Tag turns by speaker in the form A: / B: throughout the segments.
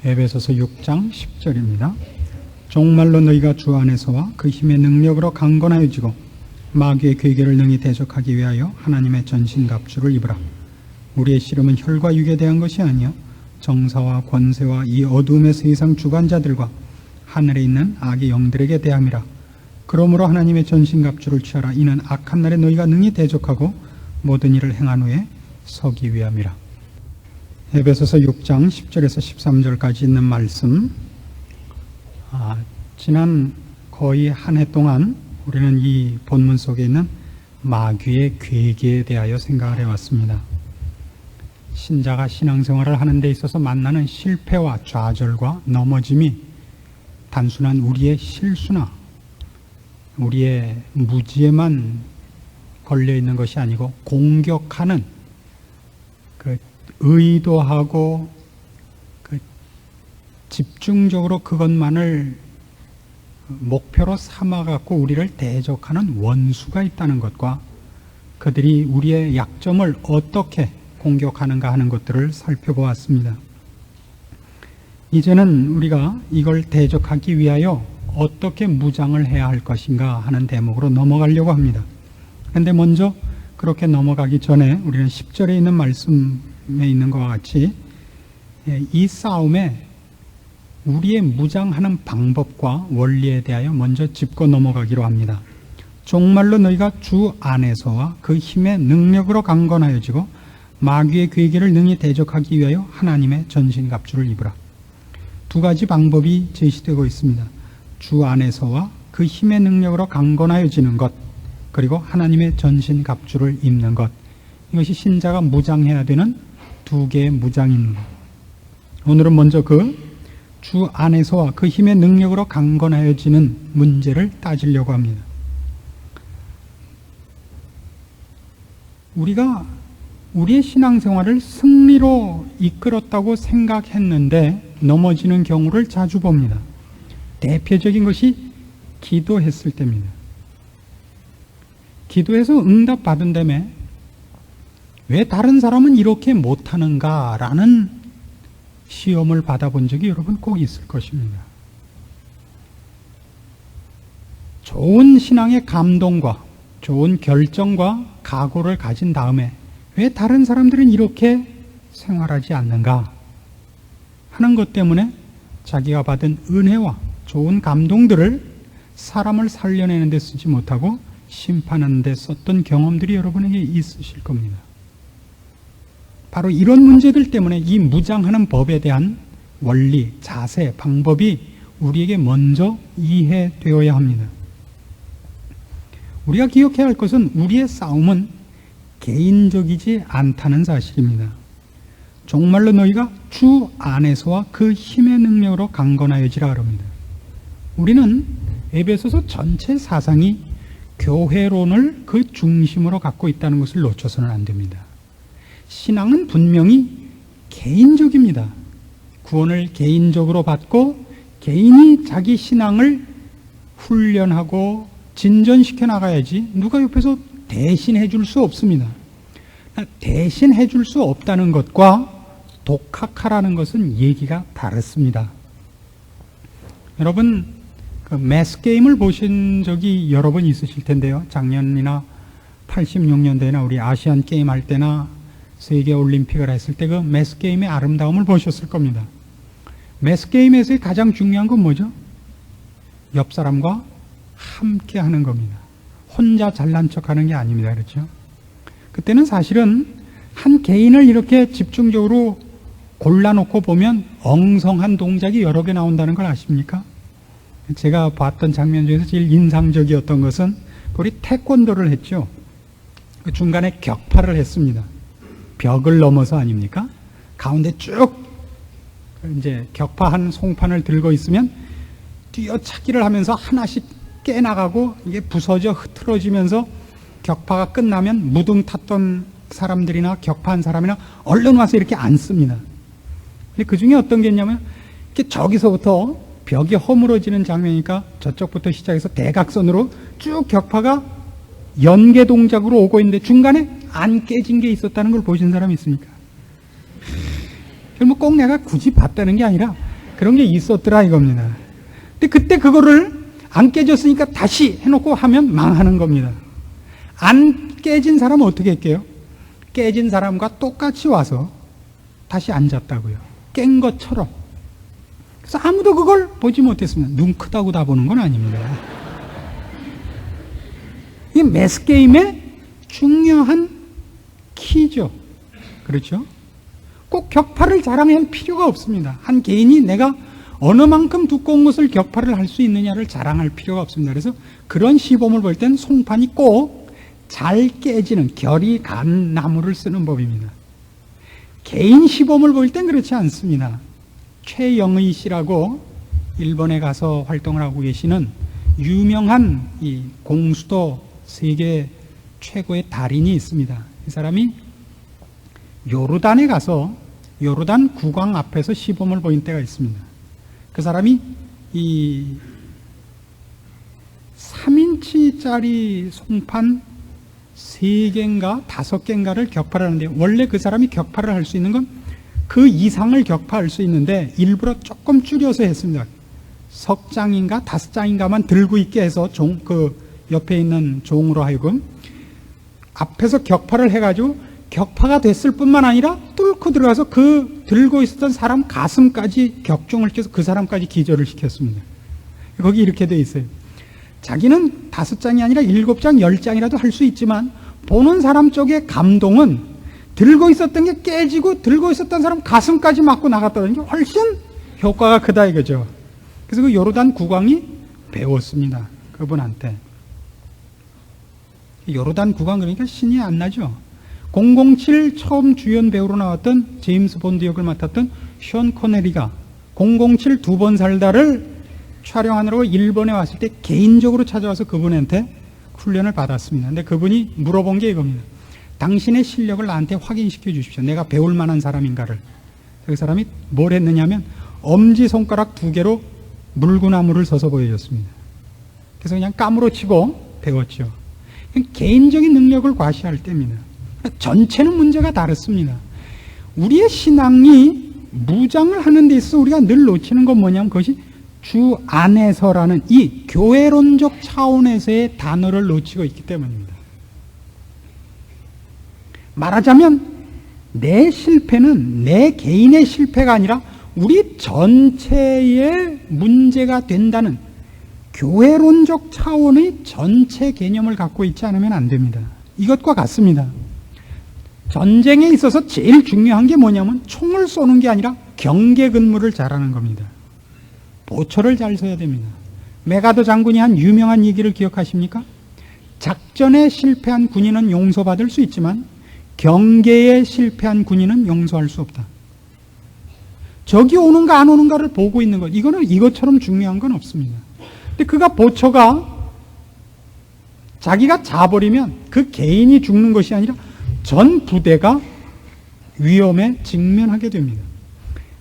A: 에베소서 6장 10절입니다. 정말로 너희가 주 안에서와 그 힘의 능력으로 강건하여지고 마귀의 괴계를 능히 대적하기 위하여 하나님의 전신갑주를 입으라. 우리의 씨름은 혈과 육에 대한 것이 아니요 정사와 권세와 이 어두움의 세상 주관자들과 하늘에 있는 악의 영들에게 대함이라. 그러므로 하나님의 전신갑주를 취하라. 이는 악한 날에 너희가 능히 대적하고 모든 일을 행한 후에 서기 위함이라. 에베소서 6장 10절에서 13절까지 있는 말씀, 지난 거의 한 해 동안 우리는 이 본문 속에 있는 마귀의 괴계에 대하여 생각을 해왔습니다. 신자가 신앙생활을 하는 데 있어서 만나는 실패와 좌절과 넘어짐이 단순한 우리의 실수나 우리의 무지에만 걸려있는 것이 아니고 공격하는 의도하고 집중적으로 그것만을 목표로 삼아갖고 우리를 대적하는 원수가 있다는 것과 그들이 우리의 약점을 어떻게 공격하는가 하는 것들을 살펴보았습니다. 이제는 우리가 이걸 대적하기 위하여 어떻게 무장을 해야 할 것인가 하는 대목으로 넘어가려고 합니다. 그런데 먼저 그렇게 넘어가기 전에 우리는 10절에 있는 말씀에 있는 것과 같이 이 싸움에 우리의 무장하는 방법과 원리에 대하여 먼저 짚고 넘어가기로 합니다. 정말로 너희가 주 안에서와 그 힘의 능력으로 강건하여지고 마귀의 괴계를 능히 대적하기 위하여 하나님의 전신갑주를 입으라. 두 가지 방법이 제시되고 있습니다. 주 안에서와 그 힘의 능력으로 강건하여지는 것, 그리고 하나님의 전신갑주를 입는 것. 이것이 신자가 무장해야 되는 두 개의 무장입니다. 오늘은 먼저 그 주 안에서와 그 힘의 능력으로 강건하여지는 문제를 따지려고 합니다. 우리가 우리의 신앙생활을 승리로 이끌었다고 생각했는데 넘어지는 경우를 자주 봅니다. 대표적인 것이 기도했을 때입니다. 기도해서 응답 받은 다음에 왜 다른 사람은 이렇게 못하는가 라는 시험을 받아본 적이 여러분 꼭 있을 것입니다. 좋은 신앙의 감동과 좋은 결정과 각오를 가진 다음에 왜 다른 사람들은 이렇게 생활하지 않는가 하는 것 때문에 자기가 받은 은혜와 좋은 감동들을 사람을 살려내는 데 쓰지 못하고 심판하는 데 썼던 경험들이 여러분에게 있으실 겁니다. 바로 이런 문제들 때문에 이 무장하는 법에 대한 원리, 자세, 방법이 우리에게 먼저 이해되어야 합니다. 우리가 기억해야 할 것은 우리의 싸움은 개인적이지 않다는 사실입니다. 정말로 너희가 주 안에서와 그 힘의 능력으로 강건하여지라 그럽니다. 우리는 에베소서 전체 사상이 교회론을 그 중심으로 갖고 있다는 것을 놓쳐서는 안 됩니다. 신앙은 분명히 개인적입니다. 구원을 개인적으로 받고 개인이 자기 신앙을 훈련하고 진전시켜 나가야지 누가 옆에서 대신해 줄 수 없습니다. 대신해 줄 수 없다는 것과 독학하라는 것은 얘기가 다릅니다. 여러분 그 매스게임을 보신 적이 여러 번 있으실 텐데요. 작년이나 86년도에나 우리 아시안 게임 할 때나 세계올림픽을 했을 때 그 매스게임의 아름다움을 보셨을 겁니다. 매스게임에서의 가장 중요한 건 뭐죠? 옆 사람과 함께 하는 겁니다. 혼자 잘난 척 하는 게 아닙니다. 그렇죠? 그때는 사실은 한 개인을 이렇게 집중적으로 골라놓고 보면 엉성한 동작이 여러 개 나온다는 걸 아십니까? 제가 봤던 장면 중에서 제일 인상적이었던 것은 우리 태권도를 했죠. 그 중간에 격파를 했습니다. 벽을 넘어서 아닙니까? 가운데 쭉 이제 격파한 송판을 들고 있으면 뛰어차기를 하면서 하나씩 깨나가고 이게 부서져 흐트러지면서 격파가 끝나면 무등 탔던 사람들이나 격파한 사람이나 얼른 와서 이렇게 앉습니다. 근데 그 중에 어떤 게 있냐면 이렇게 저기서부터 벽이 허물어지는 장면이니까 저쪽부터 시작해서 대각선으로 쭉 격파가 연계 동작으로 오고 있는데 중간에 안 깨진 게 있었다는 걸 보신 사람이 있습니까? 뭐 꼭 내가 굳이 봤다는 게 아니라 그런 게 있었더라 이겁니다. 근데 그때 그거를 안 깨졌으니까 다시 해놓고 하면 망하는 겁니다. 안 깨진 사람은 어떻게 할게요? 깨진 사람과 똑같이 와서 다시 앉았다고요. 깬 것처럼. 그래서 아무도 그걸 보지 못했습니다. 눈 크다고 다 보는 건 아닙니다. 이게 매스게임의 중요한 키죠. 그렇죠? 꼭 격파를 자랑할 필요가 없습니다. 한 개인이 내가 어느 만큼 두꺼운 것을 격파를 할 수 있느냐를 자랑할 필요가 없습니다. 그래서 그런 시범을 볼 땐 송판이 꼭 잘 깨지는 결이 간 나무를 쓰는 법입니다. 개인 시범을 볼 땐 그렇지 않습니다. 최영의 씨라고 일본에 가서 활동을 하고 계시는 유명한 이 공수도 세계 최고의 달인이 있습니다. 이 사람이 요르단에 가서 요르단 국왕 앞에서 시범을 보인 때가 있습니다. 그 사람이 이 3인치짜리 송판 3개인가 5개인가를 격파를 하는데, 원래 그 사람이 격파를 할 수 있는 건 그 이상을 격파할 수 있는데 일부러 조금 줄여서 했습니다. 3장인가 5장인가만 들고 있게 해서 그 옆에 있는 종으로 하여금 앞에서 격파를 해가지고 격파가 됐을 뿐만 아니라 뚫고 들어가서 그 들고 있었던 사람 가슴까지 격종을 껴서 그 사람까지 기절을 시켰습니다. 거기 이렇게 돼 있어요. 자기는 5장이 아니라 7장, 10장이라도 할 수 있지만 보는 사람 쪽의 감동은 들고 있었던 게 깨지고 들고 있었던 사람 가슴까지 맞고 나갔다는 게 훨씬 효과가 크다 이거죠. 그래서 그 요르단 국왕이 배웠습니다. 그분한테. 요르단 국왕 그러니까 신이 안 나죠. 007 처음 주연 배우로 나왔던 제임스 본드 역을 맡았던 션 코네리가 007 두 번 살다를 촬영하느라고 일본에 왔을 때 개인적으로 찾아와서 그분한테 훈련을 받았습니다. 근데 그분이 물어본 게 이겁니다. 당신의 실력을 나한테 확인시켜 주십시오. 내가 배울 만한 사람인가를. 그 사람이 뭘 했느냐면 엄지손가락 2개로 물구나무를 서서 보여줬습니다. 그래서 그냥 까무러치고 배웠죠. 개인적인 능력을 과시할 때입니다. 전체는 문제가 다릅니다. 우리의 신앙이 무장을 하는 데 있어서 우리가 늘 놓치는 건 뭐냐면 그것이 주 안에서라는 이 교회론적 차원에서의 단어를 놓치고 있기 때문입니다. 말하자면 내 실패는 내 개인의 실패가 아니라 우리 전체의 문제가 된다는 교회론적 차원의 전체 개념을 갖고 있지 않으면 안 됩니다. 이것과 같습니다. 전쟁에 있어서 제일 중요한 게 뭐냐면 총을 쏘는 게 아니라 경계 근무를 잘하는 겁니다. 보초를 잘 서야 됩니다. 메가더 장군이 한 유명한 얘기를 기억하십니까? 작전에 실패한 군인은 용서받을 수 있지만 경계에 실패한 군인은 용서할 수 없다. 적이 오는가 안 오는가를 보고 있는 것, 이거는 이것처럼 중요한 건 없습니다. 근데 그가 보초가 자기가 자버리면 그 개인이 죽는 것이 아니라 전 부대가 위험에 직면하게 됩니다.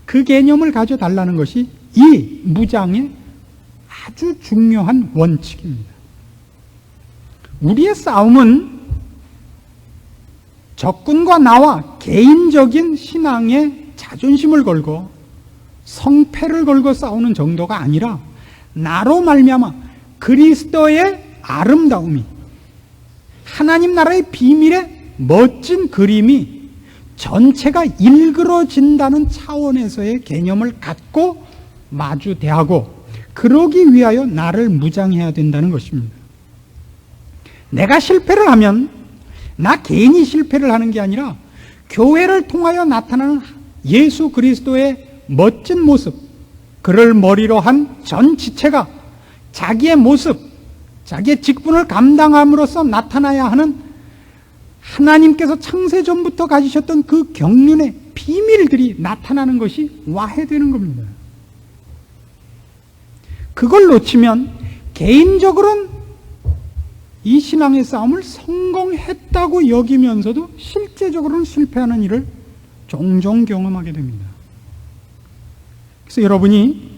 A: 그 개념을 가져달라는 것이 이 무장의 아주 중요한 원칙입니다. 우리의 싸움은 적군과 나와 개인적인 신앙에 자존심을 걸고 성패를 걸고 싸우는 정도가 아니라 나로 말미암아 그리스도의 아름다움이, 하나님 나라의 비밀의 멋진 그림이 전체가 일그러진다는 차원에서의 개념을 갖고 마주대하고 그러기 위하여 나를 무장해야 된다는 것입니다. 내가 실패를 하면 나 개인이 실패를 하는 게 아니라 교회를 통하여 나타나는 예수 그리스도의 멋진 모습, 그를 머리로 한 전 지체가 자기의 모습, 자기의 직분을 감당함으로써 나타나야 하는 하나님께서 창세전부터 가지셨던 그 경륜의 비밀들이 나타나는 것이 와해되는 겁니다. 그걸 놓치면 개인적으로는 이 신앙의 싸움을 성공했다고 여기면서도 실제적으로는 실패하는 일을 종종 경험하게 됩니다. 그래서 여러분이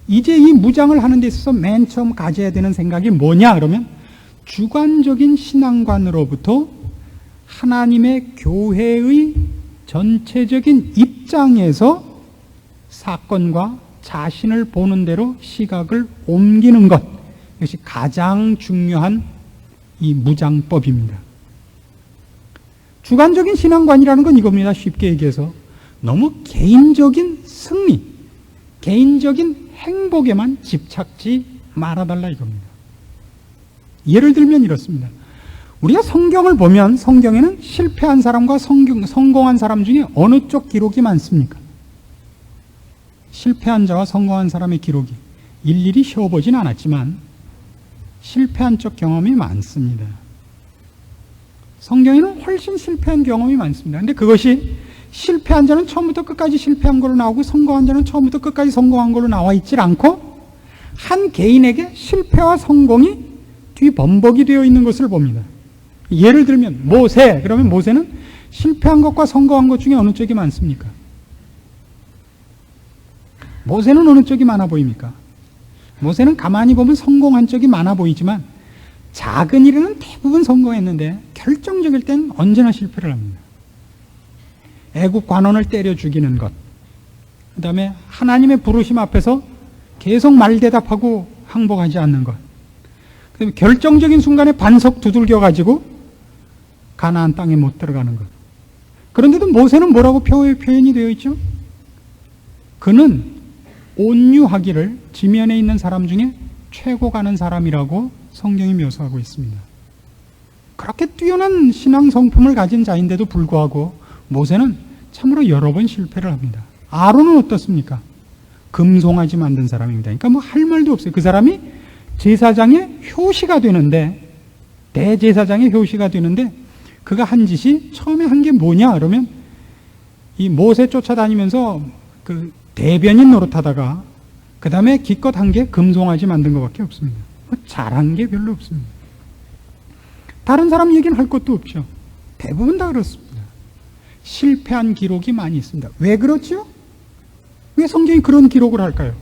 A: 이제 이 무장을 하는 데 있어서 맨 처음 가져야 되는 생각이 뭐냐 그러면 주관적인 신앙관으로부터 하나님의 교회의 전체적인 입장에서 사건과 자신을 보는 대로 시각을 옮기는 것, 이것이 가장 중요한 이 무장법입니다. 주관적인 신앙관이라는 건 이겁니다. 쉽게 얘기해서 너무 개인적인 승리, 개인적인 행복에만 집착지 말아달라 이겁니다. 예를 들면 이렇습니다. 우리가 성경을 보면 성경에는 실패한 사람과 성공한 사람 중에 어느 쪽 기록이 많습니까? 실패한 자와 성공한 사람의 기록이 일일이 세워보진 않았지만 실패한 쪽 경험이 많습니다. 성경에는 훨씬 실패한 경험이 많습니다. 근데 그것이 실패한 자는 처음부터 끝까지 실패한 걸로 나오고 성공한 자는 처음부터 끝까지 성공한 걸로 나와 있질 않고 한 개인에게 실패와 성공이 뒤범벅이 되어 있는 것을 봅니다. 예를 들면 모세, 그러면 모세는 실패한 것과 성공한 것 중에 어느 쪽이 많습니까? 모세는 어느 쪽이 많아 보입니까? 모세는 가만히 보면 성공한 쪽이 많아 보이지만 작은 일에는 대부분 성공했는데 결정적일 땐 언제나 실패를 합니다. 애국 관원을 때려 죽이는 것, 그 다음에 하나님의 부르심 앞에서 계속 말대답하고 항복하지 않는 것, 그 다음에 결정적인 순간에 반석 두들겨 가지고 가나안 땅에 못 들어가는 것. 그런데도 모세는 뭐라고 표현이 되어 있죠? 그는 온유하기를 지면에 있는 사람 중에 최고 가는 사람이라고 성경이 묘사하고 있습니다. 그렇게 뛰어난 신앙 성품을 가진 자인데도 불구하고 모세는 참으로 여러 번 실패를 합니다. 아론은 어떻습니까? 금송아지 만든 사람입니다. 그러니까 뭐 할 말도 없어요. 그 사람이 제사장의 효시가 되는데, 대제사장의 효시가 되는데 그가 한 짓이 처음에 한 게 뭐냐 그러면 이 모세 쫓아다니면서 그 대변인 노릇하다가 그 다음에 기껏 한 게 금송아지 만든 것밖에 없습니다. 잘한 게 별로 없습니다. 다른 사람 얘기는 할 것도 없죠. 대부분 다 그렇습니다. 실패한 기록이 많이 있습니다. 왜 그렇죠? 왜 성경이 그런 기록을 할까요?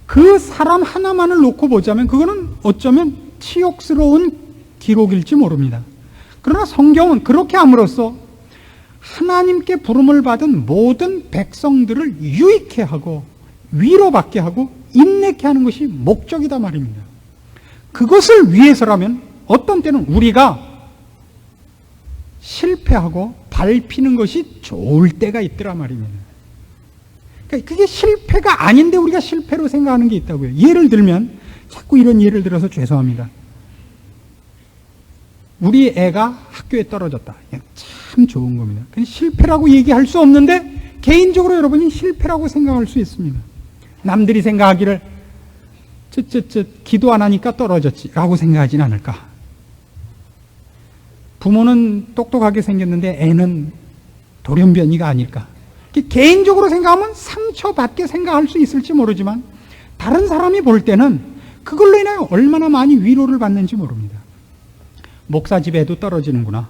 A: 그 사람 하나만을 놓고 보자면 그거는 어쩌면 치욕스러운 기록일지 모릅니다. 그러나 성경은 그렇게 함으로써 하나님께 부름을 받은 모든 백성들을 유익해 하고 위로받게 하고 인내케 하는 것이 목적이다 말입니다. 그것을 위해서라면 어떤 때는 우리가 실패하고 밟히는 것이 좋을 때가 있더라 말입니다. 그러니까 그게 실패가 아닌데 우리가 실패로 생각하는 게 있다고요. 예를 들면, 자꾸 이런 예를 들어서 죄송합니다. 우리 애가 학교에 떨어졌다. 참 좋은 겁니다. 실패라고 얘기할 수 없는데 개인적으로 여러분이 실패라고 생각할 수 있습니다. 남들이 생각하기를 기도 안 하니까 떨어졌지 라고 생각하진 않을까. 부모는 똑똑하게 생겼는데 애는 돌연변이가 아닐까. 개인적으로 생각하면 상처받게 생각할 수 있을지 모르지만 다른 사람이 볼 때는 그걸로 인하여 얼마나 많이 위로를 받는지 모릅니다. 목사 집 애도 떨어지는구나.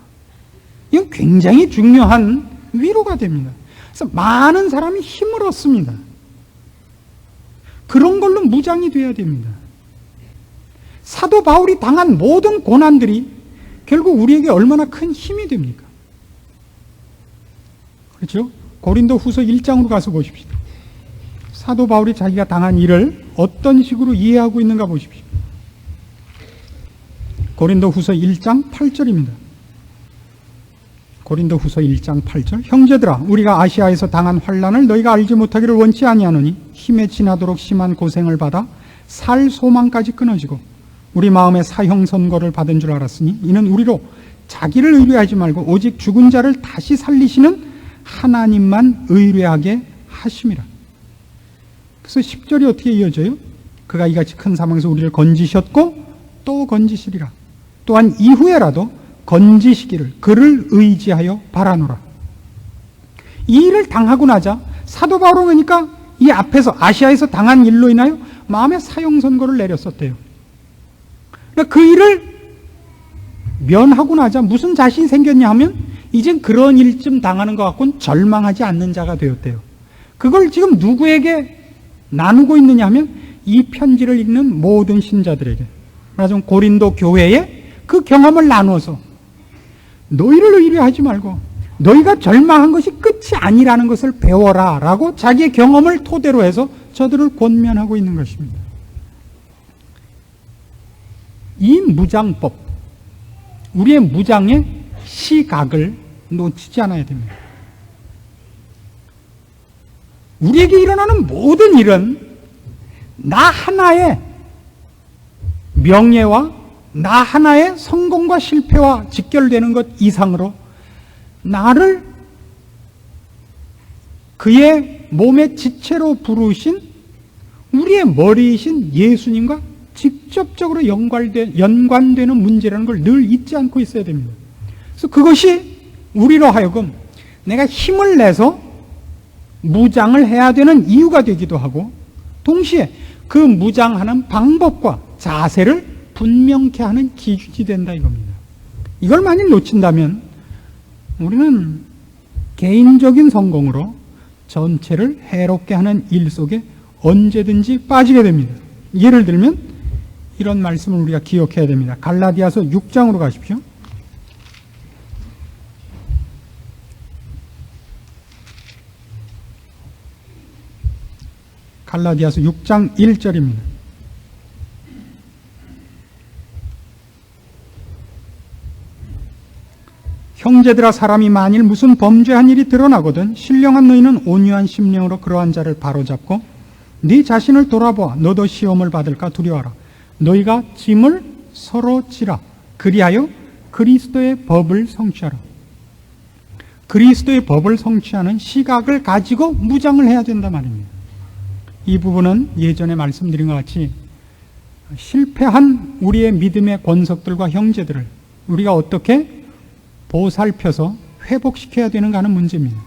A: 이건 굉장히 중요한 위로가 됩니다. 그래서 많은 사람이 힘을 얻습니다. 그런 걸로 무장이 돼야 됩니다. 사도 바울이 당한 모든 고난들이 결국 우리에게 얼마나 큰 힘이 됩니까? 그렇죠? 고린도 후서 1장으로 가서 보십시오. 사도 바울이 자기가 당한 일을 어떤 식으로 이해하고 있는가 보십시오. 고린도 후서 1장 8절입니다. 고린도 후서 1장 8절. 형제들아, 우리가 아시아에서 당한 환난을 너희가 알지 못하기를 원치 아니하노니 힘에 지나도록 심한 고생을 받아 살 소망까지 끊어지고 우리 마음에 사형 선고를 받은 줄 알았으니 이는 우리로 자기를 의뢰하지 말고 오직 죽은 자를 다시 살리시는 하나님만 의뢰하게 하심이라. 그래서 10절이 어떻게 이어져요? 그가 이같이 큰 사망에서 우리를 건지셨고 또 건지시리라. 또한 이후에라도 건지시기를 그를 의지하여 바라노라. 이 일을 당하고 나자 사도 바울은 그러니까 이 앞에서 아시아에서 당한 일로 인하여 마음에 사형 선고를 내렸었대요. 그러니까 그 일을 면하고 나자 무슨 자신이 생겼냐 하면 이젠 그런 일쯤 당하는 것 같고는 절망하지 않는 자가 되었대요. 그걸 지금 누구에게 나누고 있느냐 하면 이 편지를 읽는 모든 신자들에게, 말하자면 고린도 교회에 그 경험을 나누어서 너희를 의뢰하지 말고 너희가 절망한 것이 끝이 아니라는 것을 배워라 라고 자기의 경험을 토대로 해서 저들을 권면하고 있는 것입니다. 이 무장법, 우리의 무장의 시각을 놓치지 않아야 됩니다. 우리에게 일어나는 모든 일은 나 하나의 명예와 나 하나의 성공과 실패와 직결되는 것 이상으로 나를 그의 몸의 지체로 부르신 우리의 머리이신 예수님과 직접적으로 연관되는 문제라는 걸 늘 잊지 않고 있어야 됩니다. 그래서 그것이 우리로 하여금 내가 힘을 내서 무장을 해야 되는 이유가 되기도 하고, 동시에 그 무장하는 방법과 자세를 분명케 하는 기준이 된다 이겁니다. 이걸 만일 놓친다면 우리는 개인적인 성공으로 전체를 해롭게 하는 일 속에 언제든지 빠지게 됩니다. 예를 들면 이런 말씀을 우리가 기억해야 됩니다. 갈라디아서 6장으로 가십시오. 갈라디아서 6장 1절입니다. 형제들아, 사람이 만일 무슨 범죄한 일이 드러나거든 신령한 너희는 온유한 심령으로 그러한 자를 바로잡고 네 자신을 돌아보아 너도 시험을 받을까 두려워하라. 너희가 짐을 서로 지라. 그리하여 그리스도의 법을 성취하라. 그리스도의 법을 성취하는 시각을 가지고 무장을 해야 된단 말입니다. 이 부분은 예전에 말씀드린 것 같이 실패한 우리의 믿음의 권석들과 형제들을 우리가 어떻게 보살펴서 회복시켜야 되는가 하는 문제입니다.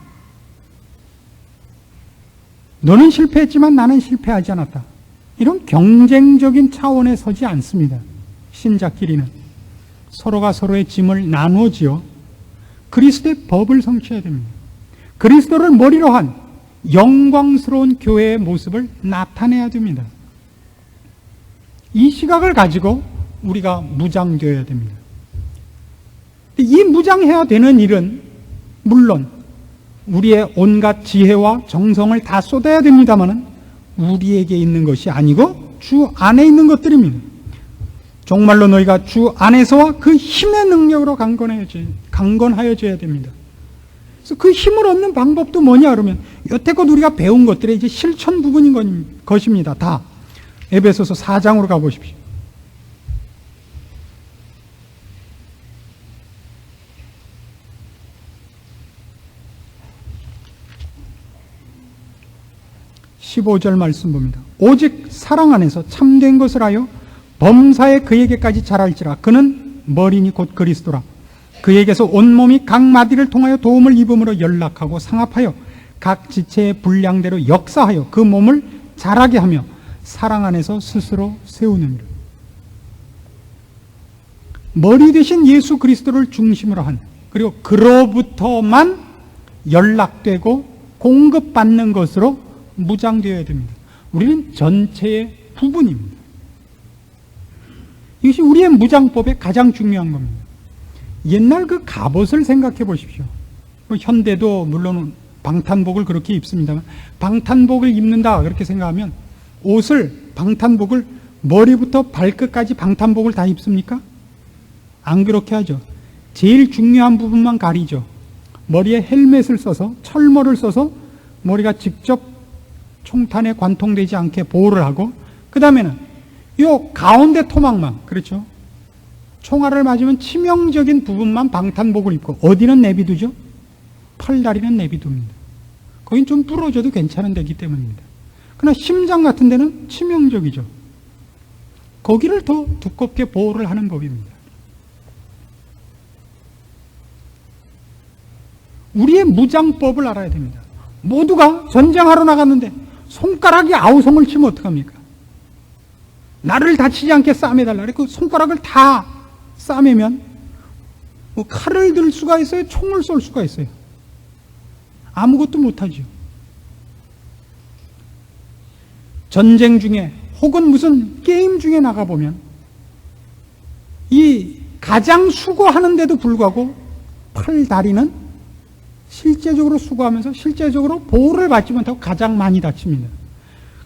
A: 너는 실패했지만 나는 실패하지 않았다. 이런 경쟁적인 차원에 서지 않습니다. 신자끼리는 서로가 서로의 짐을 나누어 지어 그리스도의 법을 성취해야 됩니다. 그리스도를 머리로 한 영광스러운 교회의 모습을 나타내야 됩니다. 이 시각을 가지고 우리가 무장되어야 됩니다. 이 무장해야 되는 일은 물론 우리의 온갖 지혜와 정성을 다 쏟아야 됩니다만 우리에게 있는 것이 아니고 주 안에 있는 것들입니다. 정말로 너희가 주 안에서와 그 힘의 능력으로 강건하여져야 됩니다. 그래서 그 힘을 얻는 방법도 뭐냐 그러면 여태껏 우리가 배운 것들의 이제 실천 부분인 것입니다. 다 에베소서 4장으로 가보십시오. (15절) 말씀 봅니다. 오직 사랑 안에서 참된 것을 하여 범사에 그에게까지 자랄지라. 그는 머리니 곧 그리스도라. 그에게서 온몸이 각 마디를 통하여 도움을 입음으로 연락하고 상합하여 각 지체의 분량대로 역사하여 그 몸을 자라게 하며 사랑 안에서 스스로 세우느니라. 머리 되신 예수 그리스도를 중심으로 한, 그리고 그로부터만 연락되고 공급받는 것으로 무장되어야 됩니다. 우리는 전체의 부분입니다. 이것이 우리의 무장법의 가장 중요한 겁니다. 옛날 그 갑옷을 생각해 보십시오. 현대도 물론 방탄복을 그렇게 입습니다만 방탄복을 입는다 그렇게 생각하면 방탄복을 머리부터 발끝까지 방탄복을 다 입습니까? 안 그렇게 하죠. 제일 중요한 부분만 가리죠. 머리에 헬멧을 써서 철모를 써서 머리가 직접 총탄에 관통되지 않게 보호를 하고, 그 다음에는 요 가운데 토막만, 그렇죠? 총알을 맞으면 치명적인 부분만 방탄복을 입고 어디는 내비두죠? 팔다리는 내비둡니다. 거긴 좀 부러져도 괜찮은 데기 때문입니다. 그러나 심장 같은 데는 치명적이죠. 거기를 더 두껍게 보호를 하는 법입니다. 우리의 무장법을 알아야 됩니다. 모두가 전쟁하러 나갔는데 손가락이 아우성을 치면 어떡합니까? 나를 다치지 않게 싸매달라. 그 손가락을 다 싸매면 뭐 칼을 들 수가 있어요? 총을 쏠 수가 있어요? 아무것도 못하죠. 전쟁 중에 혹은 무슨 게임 중에 나가보면 이 가장 수고하는데도 불구하고 팔, 다리는 실제적으로 수고하면서 실제적으로 보호를 받지 못하고 가장 많이 다칩니다.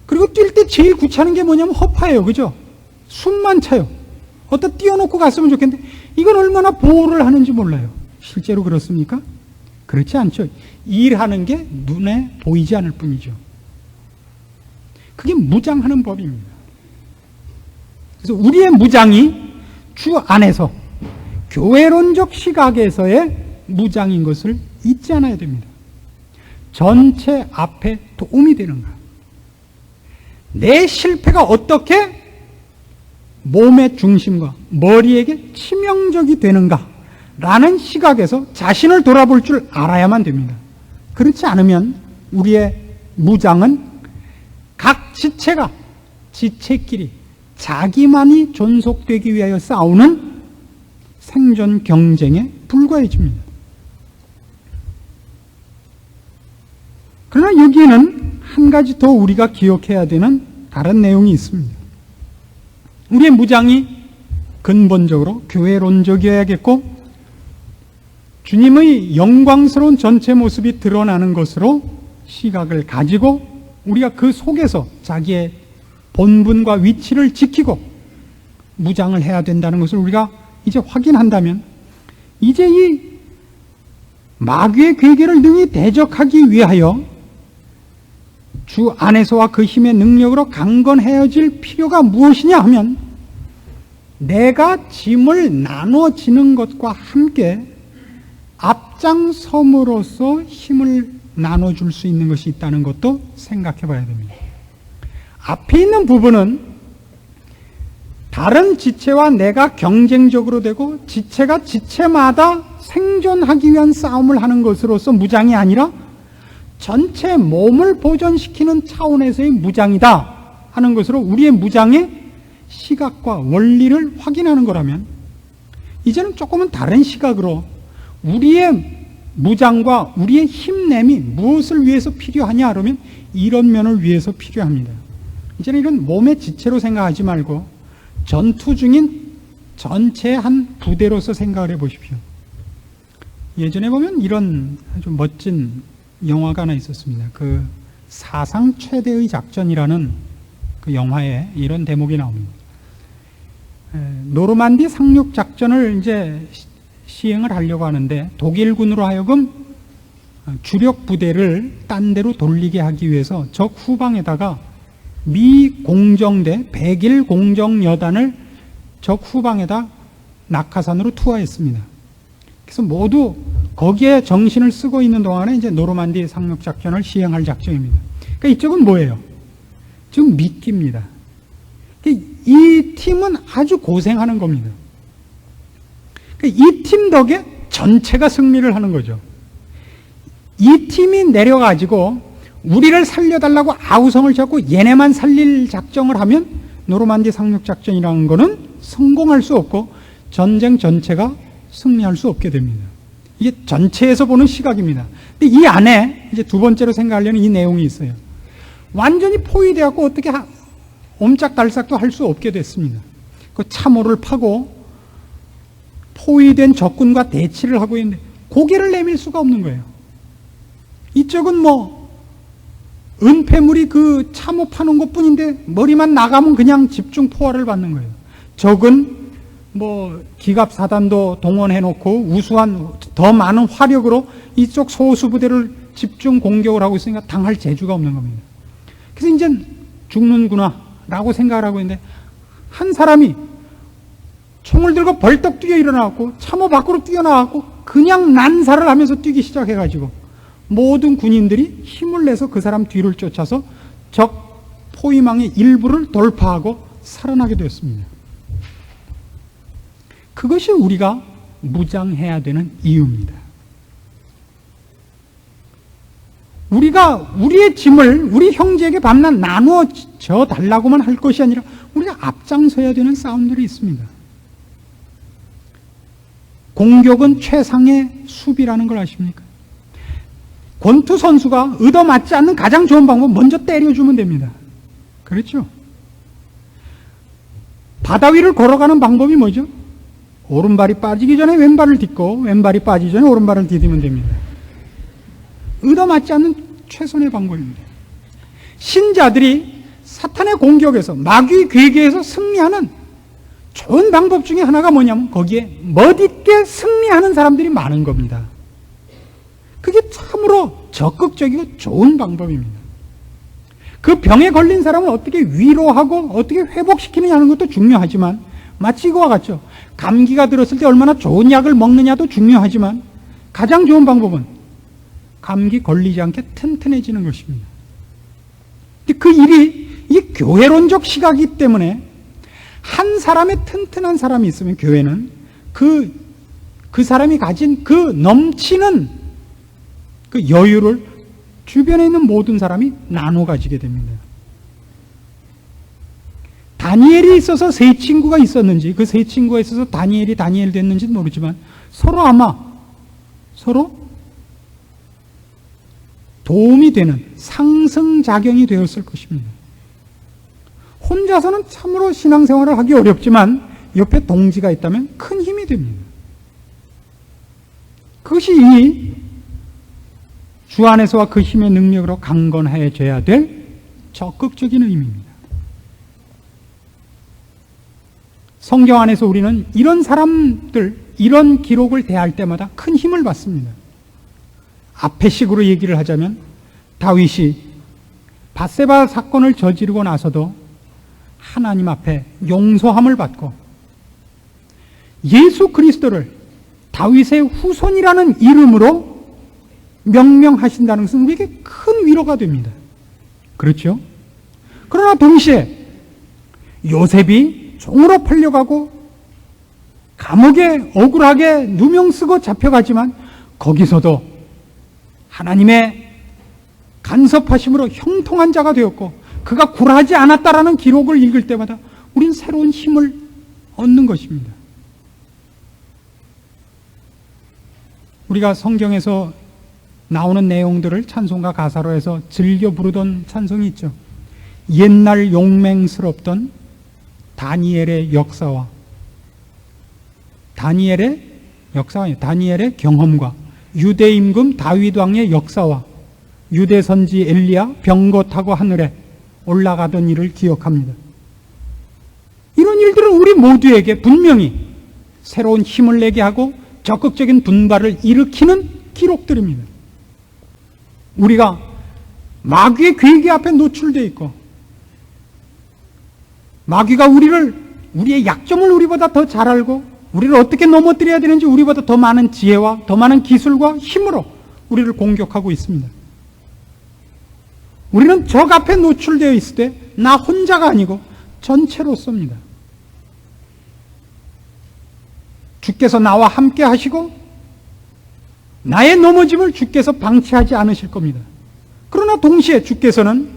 A: 그리고 뛸 때 제일 귀찮은 게 뭐냐면 허파예요. 그죠? 숨만 차요. 어디다 띄워놓고 갔으면 좋겠는데 이건 얼마나 보호를 하는지 몰라요. 실제로 그렇습니까? 그렇지 않죠. 일하는 게 눈에 보이지 않을 뿐이죠. 그게 무장하는 법입니다. 그래서 우리의 무장이 주 안에서 교회론적 시각에서의 무장인 것을 잊지 않아야 됩니다. 전체 앞에 도움이 되는가? 내 실패가 어떻게 몸의 중심과 머리에게 치명적이 되는가? 라는 시각에서 자신을 돌아볼 줄 알아야만 됩니다. 그렇지 않으면 우리의 무장은 각 지체가 지체끼리 자기만이 존속되기 위하여 싸우는 생존 경쟁에 불과해집니다. 그러나 여기에는 한 가지 더 우리가 기억해야 되는 다른 내용이 있습니다. 우리의 무장이 근본적으로 교회론적이어야겠고 주님의 영광스러운 전체 모습이 드러나는 것으로 시각을 가지고 우리가 그 속에서 자기의 본분과 위치를 지키고 무장을 해야 된다는 것을 우리가 이제 확인한다면 이제 이 마귀의 괴계를 능히 대적하기 위하여 주 안에서와 그 힘의 능력으로 강건해질 필요가 무엇이냐 하면 내가 짐을 나눠지는 것과 함께 앞장섬으로써 힘을 나눠줄 수 있는 것이 있다는 것도 생각해 봐야 됩니다. 앞에 있는 부분은 다른 지체와 내가 경쟁적으로 되고 지체가 지체마다 생존하기 위한 싸움을 하는 것으로서 무장이 아니라 전체 몸을 보존시키는 차원에서의 무장이다 하는 것으로 우리의 무장의 시각과 원리를 확인하는 거라면 이제는 조금은 다른 시각으로 우리의 무장과 우리의 힘냄이 무엇을 위해서 필요하냐 그러면 이런 면을 위해서 필요합니다. 이제는 이런 몸의 지체로 생각하지 말고 전투 중인 전체의 한 부대로서 생각을 해보십시오. 예전에 보면 이런 아주 멋진 영화가 하나 있었습니다. 그 사상 최대의 작전이라는 그 영화에 이런 대목이 나옵니다. 노르만디 상륙 작전을 이제 시행을 하려고 하는데 독일군으로 하여금 주력 부대를 딴 데로 돌리게 하기 위해서 적 후방에다가 미 공정대 100일 공정여단을 적 후방에다 낙하산으로 투하했습니다. 그래서 모두 거기에 정신을 쓰고 있는 동안에 이제 노르만디 상륙 작전을 시행할 작정입니다. 그러니까 이쪽은 뭐예요? 지금 미끼입니다. 이 팀은 아주 고생하는 겁니다. 이 팀 덕에 전체가 승리를 하는 거죠. 이 팀이 내려가지고 우리를 살려달라고 아우성을 잡고 얘네만 살릴 작정을 하면 노르만디 상륙 작전이라는 거는 성공할 수 없고 전쟁 전체가 승리할 수 없게 됩니다. 이게 전체에서 보는 시각입니다. 근데 이 안에 이제 두 번째로 생각하려는 이 내용이 있어요. 완전히 포위되었고 어떻게 옴짝달싹도 할 수 없게 됐습니다. 그 참호를 파고 포위된 적군과 대치를 하고 있는데 고개를 내밀 수가 없는 거예요. 이쪽은 뭐 은폐물이 그 참호 파는 것뿐인데 머리만 나가면 그냥 집중 포화를 받는 거예요. 적은 뭐 기갑사단도 동원해놓고 우수한 더 많은 화력으로 이쪽 소수 부대를 집중 공격을 하고 있으니까 당할 재주가 없는 겁니다. 그래서 이제 죽는구나 라고 생각을 하고 있는데 한 사람이 총을 들고 벌떡 뛰어 일어나고 참호 밖으로 뛰어나왔고 그냥 난사를 하면서 뛰기 시작해가지고 모든 군인들이 힘을 내서 그 사람 뒤를 쫓아서 적 포위망의 일부를 돌파하고 살아나게 되었습니다. 그것이 우리가 무장해야 되는 이유입니다. 우리가 우리의 짐을 우리 형제에게 밤낮 나누어 줘 달라고만 할 것이 아니라 우리가 앞장서야 되는 싸움들이 있습니다. 공격은 최상의 수비라는 걸 아십니까? 권투 선수가 얻어맞지 않는 가장 좋은 방법은 먼저 때려주면 됩니다. 그렇죠? 바다 위를 걸어가는 방법이 뭐죠? 오른발이 빠지기 전에 왼발을 딛고 왼발이 빠지기 전에 오른발을 디디면 됩니다. 얻어맞지 않는 최선의 방법입니다. 신자들이 사탄의 공격에서, 마귀의 괴계에서 승리하는 좋은 방법 중에 하나가 뭐냐면 거기에 멋있게 승리하는 사람들이 많은 겁니다. 그게 참으로 적극적이고 좋은 방법입니다. 그 병에 걸린 사람을 어떻게 위로하고 어떻게 회복시키느냐 하는 것도 중요하지만, 마치 이거와 같죠. 감기가 들었을 때 얼마나 좋은 약을 먹느냐도 중요하지만 가장 좋은 방법은 감기 걸리지 않게 튼튼해지는 것입니다. 근데 그 일이 이 교회론적 시각이기 때문에 한 사람의 튼튼한 사람이 있으면 교회는 그 사람이 가진 그 넘치는 그 여유를 주변에 있는 모든 사람이 나눠 가지게 됩니다. 다니엘이 있어서 세 친구가 있었는지, 그 세 친구가 있어서 다니엘 됐는지는 모르지만 서로 도움이 되는 상승작용이 되었을 것입니다. 혼자서는 참으로 신앙생활을 하기 어렵지만 옆에 동지가 있다면 큰 힘이 됩니다. 그것이 이 주 안에서와 그 힘의 능력으로 강건해져야 될 적극적인 의미입니다. 성경 안에서 우리는 이런 사람들, 이런 기록을 대할 때마다 큰 힘을 받습니다. 앞에 식으로 얘기를 하자면 다윗이 밧세바 사건을 저지르고 나서도 하나님 앞에 용서함을 받고 예수 그리스도를 다윗의 후손이라는 이름으로 명명하신다는 것은 우리에게 큰 위로가 됩니다. 그렇죠? 그러나 동시에 요셉이 종으로 팔려가고 감옥에 억울하게 누명 쓰고 잡혀가지만 거기서도 하나님의 간섭하심으로 형통한 자가 되었고 그가 굴하지 않았다라는 기록을 읽을 때마다 우린 새로운 힘을 얻는 것입니다. 우리가 성경에서 나오는 내용들을 찬송가 가사로 해서 즐겨 부르던 찬송이 있죠. 옛날 용맹스럽던 다니엘의 역사와 다니엘의 경험과 유대 임금 다윗 왕의 역사와 유대 선지 엘리야 병거 타고 하늘에 올라가던 일을 기억합니다. 이런 일들은 우리 모두에게 분명히 새로운 힘을 내게 하고 적극적인 분발을 일으키는 기록들입니다. 우리가 마귀의 괴계 앞에 노출되어 있고 마귀가 우리의 약점을 우리보다 더 잘 알고 우리를 어떻게 넘어뜨려야 되는지 우리보다 더 많은 지혜와 더 많은 기술과 힘으로 우리를 공격하고 있습니다. 우리는 적 앞에 노출되어 있을 때 나 혼자가 아니고 전체로서입니다. 주께서 나와 함께 하시고 나의 넘어짐을 주께서 방치하지 않으실 겁니다. 그러나 동시에 주께서는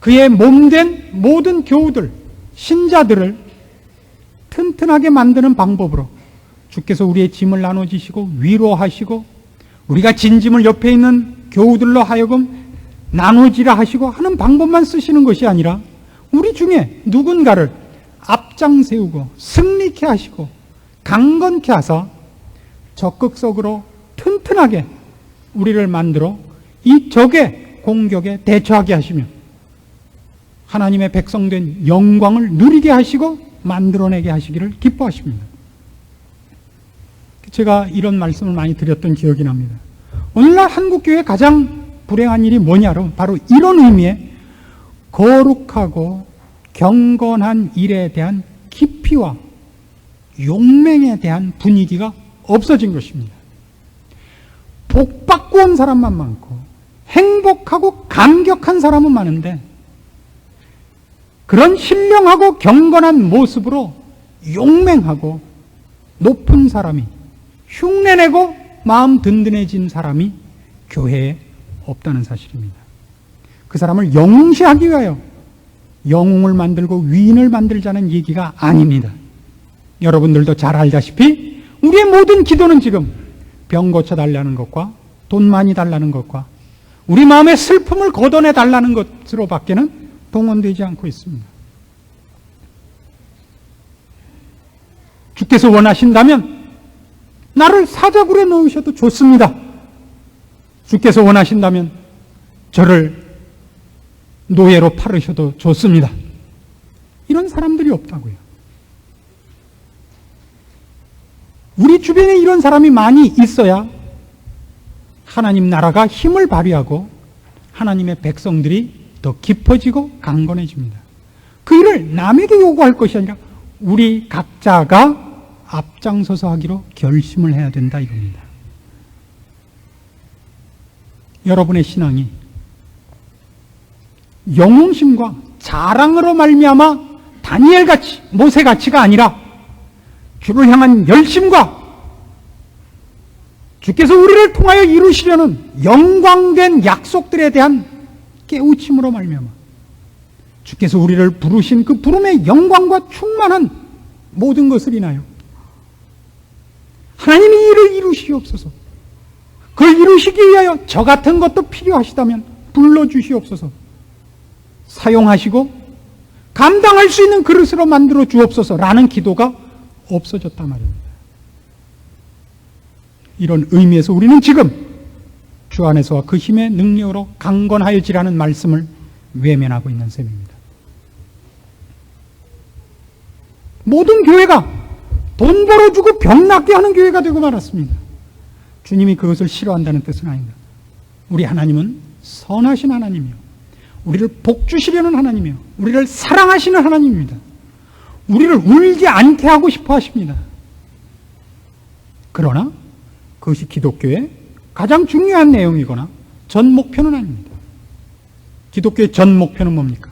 A: 그의 몸된 모든 교우들, 신자들을 튼튼하게 만드는 방법으로 주께서 우리의 짐을 나눠주시고 위로하시고 우리가 진 짐을 옆에 있는 교우들로 하여금 나누지라 하시고 하는 방법만 쓰시는 것이 아니라 우리 중에 누군가를 앞장 세우고 승리케 하시고 강건케 하사 적극적으로 튼튼하게 우리를 만들어 이 적의 공격에 대처하게 하시며 하나님의 백성된 영광을 누리게 하시고 만들어내게 하시기를 기뻐하십니다. 제가 이런 말씀을 많이 드렸던 기억이 납니다. 오늘날 한국교회의 가장 불행한 일이 뭐냐면 바로 이런 의미의 거룩하고 경건한 일에 대한 깊이와 용맹에 대한 분위기가 없어진 것입니다. 복받고 온 사람만 많고 행복하고 감격한 사람은 많은데 그런 신령하고 경건한 모습으로 용맹하고 높은 사람이 흉내내고 마음 든든해진 사람이 교회에 없다는 사실입니다. 그 사람을 영웅시하기 위하여 영웅을 만들고 위인을 만들자는 얘기가 아닙니다. 여러분들도 잘 알다시피 우리의 모든 기도는 지금 병 고쳐달라는 것과 돈 많이 달라는 것과 우리 마음의 슬픔을 걷어내달라는 것으로 밖에는 동원되지 않고 있습니다. 주께서 원하신다면 나를 사자굴에 넣으셔도 좋습니다. 주께서 원하신다면 저를 노예로 팔으셔도 좋습니다. 이런 사람들이 없다고요. 우리 주변에 이런 사람이 많이 있어야 하나님 나라가 힘을 발휘하고 하나님의 백성들이 더 깊어지고 강건해집니다. 그 일을 남에게 요구할 것이 아니라 우리 각자가 앞장서서 하기로 결심을 해야 된다 이겁니다. 여러분의 신앙이 영웅심과 자랑으로 말미암아 다니엘같이 모세같이가 아니라 주를 향한 열심과 주께서 우리를 통하여 이루시려는 영광된 약속들에 대한 깨우침으로 말미암아 주께서 우리를 부르신 그 부름의 영광과 충만한 모든 것을 인하여 하나님이 이를 이루시옵소서. 그걸 이루시기 위하여 저 같은 것도 필요하시다면 불러주시옵소서. 사용하시고 감당할 수 있는 그릇으로 만들어 주옵소서라는 기도가 없어졌단 말입니다. 이런 의미에서 우리는 지금 주 안에서와 그 힘의 능력으로 강건하여지라는 말씀을 외면하고 있는 셈입니다. 모든 교회가 돈 벌어주고 병 낫게 하는 교회가 되고 말았습니다. 주님이 그것을 싫어한다는 뜻은 아닙니다. 우리 하나님은 선하신 하나님이요, 우리를 복주시려는 하나님이요, 우리를 사랑하시는 하나님입니다. 우리를 울지 않게 하고 싶어 하십니다. 그러나 그것이 기독교의 가장 중요한 내용이거나 전 목표는 아닙니다. 기독교의 전 목표는 뭡니까?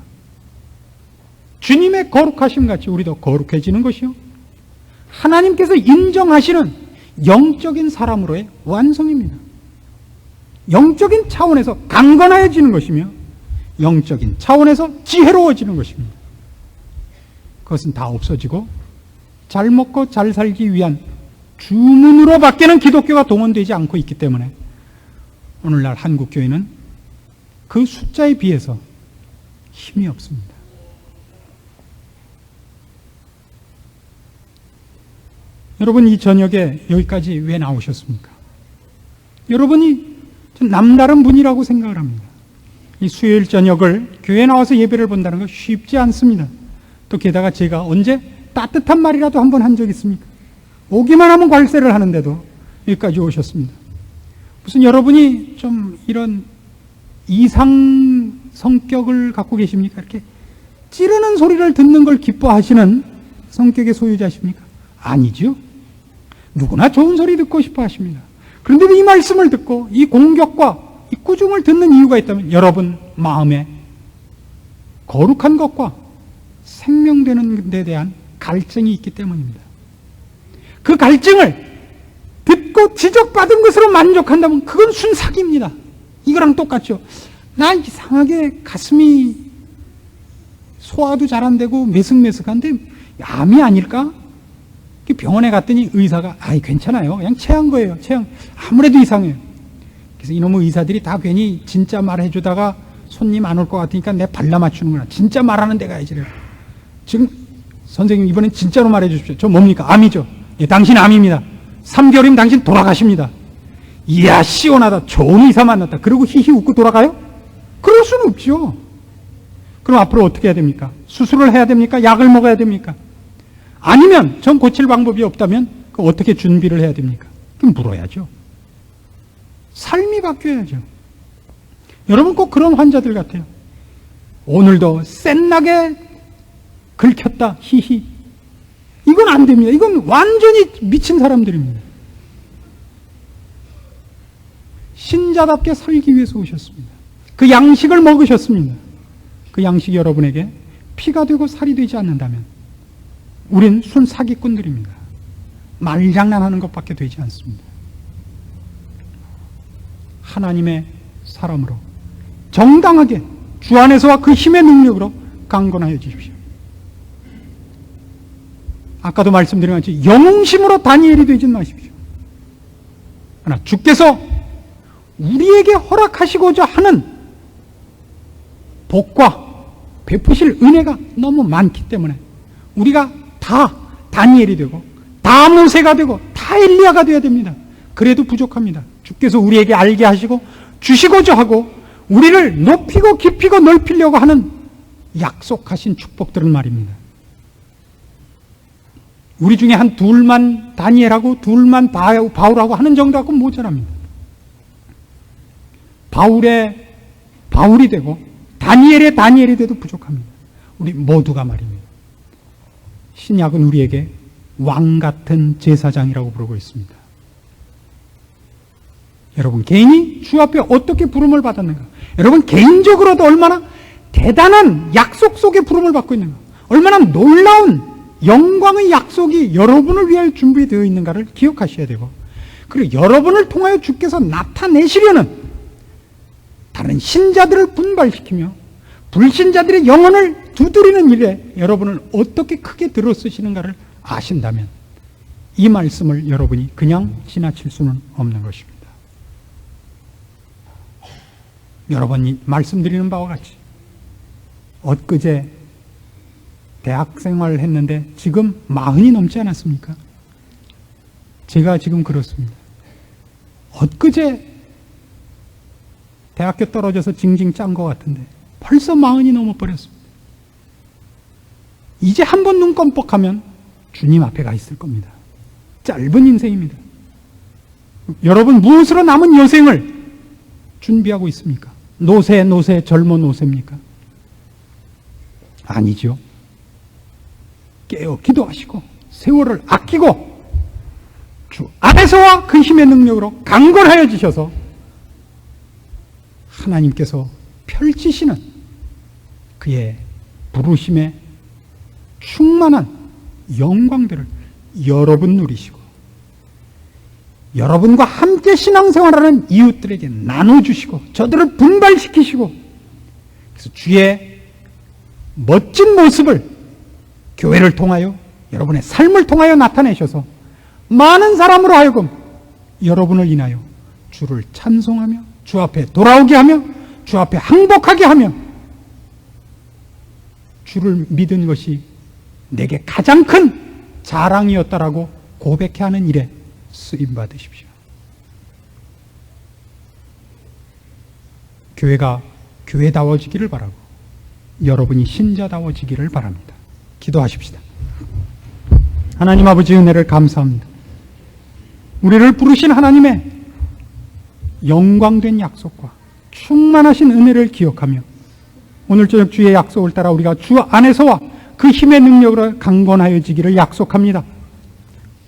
A: 주님의 거룩하심 같이 우리도 거룩해지는 것이요, 하나님께서 인정하시는 영적인 사람으로의 완성입니다. 영적인 차원에서 강건해지는 것이며 영적인 차원에서 지혜로워지는 것입니다. 그것은 다 없어지고 잘 먹고 잘 살기 위한 주문으로 밖에는 기독교가 동원되지 않고 있기 때문에 오늘날 한국교회는 그 숫자에 비해서 힘이 없습니다. 여러분, 이 저녁에 여기까지 왜 나오셨습니까? 여러분이 남다른 분이라고 생각을 합니다. 이 수요일 저녁을 교회에 나와서 예배를 본다는 거 쉽지 않습니다. 또 게다가 제가 언제 따뜻한 말이라도 한번 한 적 있습니까? 오기만 하면 괄세를 하는데도 여기까지 오셨습니다. 무슨 여러분이 좀 이런 이상 성격을 갖고 계십니까? 이렇게 찌르는 소리를 듣는 걸 기뻐하시는 성격의 소유자십니까? 아니죠. 누구나 좋은 소리 듣고 싶어 하십니다. 그런데 이 말씀을 듣고 이 공격과 이 꾸중을 듣는 이유가 있다면 여러분 마음에 거룩한 것과 생명되는 데 대한 갈증이 있기 때문입니다. 그 갈증을 듣고 지적받은 것으로 만족한다면 그건 순삭입니다. 이거랑 똑같죠. 나 이상하게 가슴이 소화도 잘 안 되고 메슥메슥한데 암이 아닐까? 병원에 갔더니 의사가 아이 괜찮아요. 그냥 체한 거예요. 체한. 아무래도 이상해요. 그래서 이놈의 의사들이 다 괜히 진짜 말해주다가 손님 안 올 것 같으니까 내 발라 맞추는구나. 진짜 말하는 데가 야지. 지금 선생님 이번엔 진짜로 말해 주십시오. 저 뭡니까? 암이죠. 예, 당신 암입니다. 3개월이면 당신 돌아가십니다. 이야 시원하다. 좋은 의사 만났다. 그리고 히히 웃고 돌아가요? 그럴 수는 없죠. 그럼 앞으로 어떻게 해야 됩니까? 수술을 해야 됩니까? 약을 먹어야 됩니까? 아니면 전 고칠 방법이 없다면 어떻게 준비를 해야 됩니까? 그럼 물어야죠. 삶이 바뀌어야죠. 여러분 꼭 그런 환자들 같아요. 오늘도 센나게 긁혔다. 히히. 이건 안 됩니다. 이건 완전히 미친 사람들입니다. 신자답게 살기 위해서 오셨습니다. 그 양식을 먹으셨습니다. 그 양식이 여러분에게 피가 되고 살이 되지 않는다면 우린 순사기꾼들입니다. 말장난하는 것밖에 되지 않습니다. 하나님의 사람으로 정당하게 주 안에서와 그 힘의 능력으로 강건하여 주십시오. 아까도 말씀드린 것처럼 영웅심으로 다니엘이 되지 마십시오. 그러나 주께서 우리에게 허락하시고자 하는 복과 베푸실 은혜가 너무 많기 때문에 우리가 다 다니엘이 되고 다 모세가 되고 다 엘리야가 되어야 됩니다. 그래도 부족합니다. 주께서 우리에게 알게 하시고 주시고자 하고 우리를 높이고 깊이고 넓히려고 하는 약속하신 축복들은 말입니다. 우리 중에 한 둘만 다니엘하고 둘만 바울하고 하는 정도하고 모자랍니다. 바울이 되고 다니엘이 돼도 부족합니다. 우리 모두가 말입니다. 신약은 우리에게 왕 같은 제사장이라고 부르고 있습니다. 여러분, 개인이 주 앞에 어떻게 부름을 받았는가? 여러분, 개인적으로도 얼마나 대단한 약속 속에 부름을 받고 있는가? 얼마나 놀라운 영광의 약속이 여러분을 위하여 준비되어 있는가를 기억하셔야 되고, 그리고 여러분을 통하여 주께서 나타내시려는 다른 신자들을 분발시키며 불신자들의 영혼을 두드리는 일에 여러분을 어떻게 크게 들어쓰시는가를 아신다면 이 말씀을 여러분이 그냥 지나칠 수는 없는 것입니다. 여러분이 말씀드리는 바와 같이 엊그제 대학생활을 했는데 지금 40이 넘지 않았습니까? 제가 지금 그렇습니다. 엊그제 대학교 떨어져서 징징 짠 것 같은데 벌써 40이 넘어버렸습니다. 이제 한 번 눈 껌뻑하면 주님 앞에 가 있을 겁니다. 짧은 인생입니다. 여러분, 무엇으로 남은 여생을 준비하고 있습니까? 노세, 젊어 노세입니까? 아니죠. 깨어 기도하시고 세월을 아끼고 주 안에서와 그 힘의 능력으로 강건하여지셔서 하나님께서 펼치시는 그의 부르심의 충만한 영광들을 여러분 누리시고 여러분과 함께 신앙생활하는 이웃들에게 나눠주시고 저들을 분발시키시고, 그래서 주의 멋진 모습을 교회를 통하여 여러분의 삶을 통하여 나타내셔서 많은 사람으로 하여금 여러분을 인하여 주를 찬송하며 주 앞에 돌아오게 하며 주 앞에 항복하게 하며 주를 믿은 것이 내게 가장 큰 자랑이었다라고 고백해 하는 일에 쓰임 받으십시오. 교회가 교회다워지기를 바라고 여러분이 신자다워지기를 바랍니다. 기도하십시다. 하나님 아버지, 은혜를 감사합니다. 우리를 부르신 하나님의 영광된 약속과 충만하신 은혜를 기억하며 오늘 저녁 주의 약속을 따라 우리가 주 안에서와 그 힘의 능력으로 강건하여지기를 약속합니다.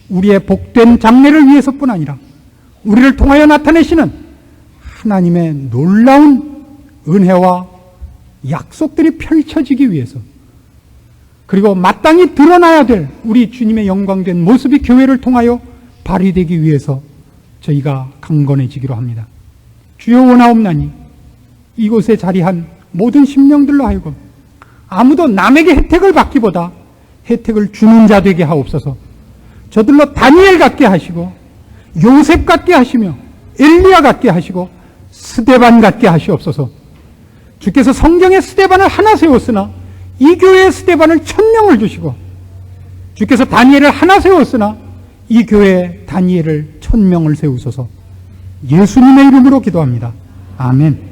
A: 우리의 복된 장래를 위해서뿐 아니라 우리를 통하여 나타내시는 하나님의 놀라운 은혜와 약속들이 펼쳐지기 위해서, 그리고 마땅히 드러나야 될 우리 주님의 영광된 모습이 교회를 통하여 발휘되기 위해서 저희가 강건해지기로 합니다. 주여, 원하옵나니 이곳에 자리한 모든 심령들로 하여금 아무도 남에게 혜택을 받기보다 혜택을 주는 자 되게 하옵소서. 저들로 다니엘 같게 하시고 요셉 같게 하시며 엘리야 같게 하시고 스데반 같게 하시옵소서. 주께서 성경의 스데반을 하나 세웠으나 이 교회의 스데반을 1000명을 주시고, 주께서 다니엘을 하나 세웠으나 이 교회에 다니엘을 1000명을 세우소서. 예수님의 이름으로 기도합니다. 아멘.